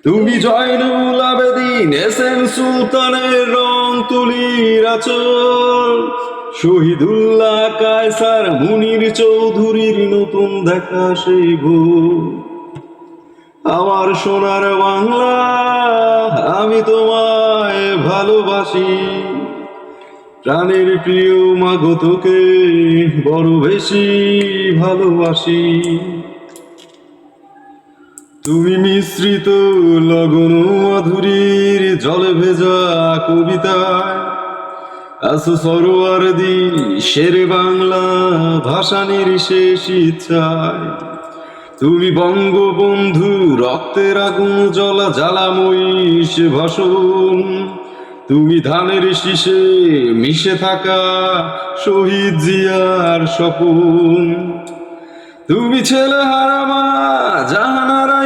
তুমি জয়নুল আবেদিন এসএম সুলতানের রং তুলির আচল, শহীদুল্লাহ কায়সার মুনির চৌধুরীর নতুন দেখা সেই ভোর। আমার সোনার বাংলা, আমি তোমায় ভালোবাসি, প্রাণের প্রিয় মাগো তোকে বড় বেশি ভালোবাসি। তুমি মিশ্রিত লগন মাধুরীর জলে ভেজা কবিতায় আছো সরোয়ারদি শের বাংলা ভাষানির শেষ ইচ্ছায়। তুমি বঙ্গবন্ধু রক্তের আগুন জ্বলা জ্বালাময়ী সে ভাষণ, তুমি ধানের শীষে মিশে থাকা শহীদ জিয়ার স্বপন। তুমি ছেলে হারামা জাহানারা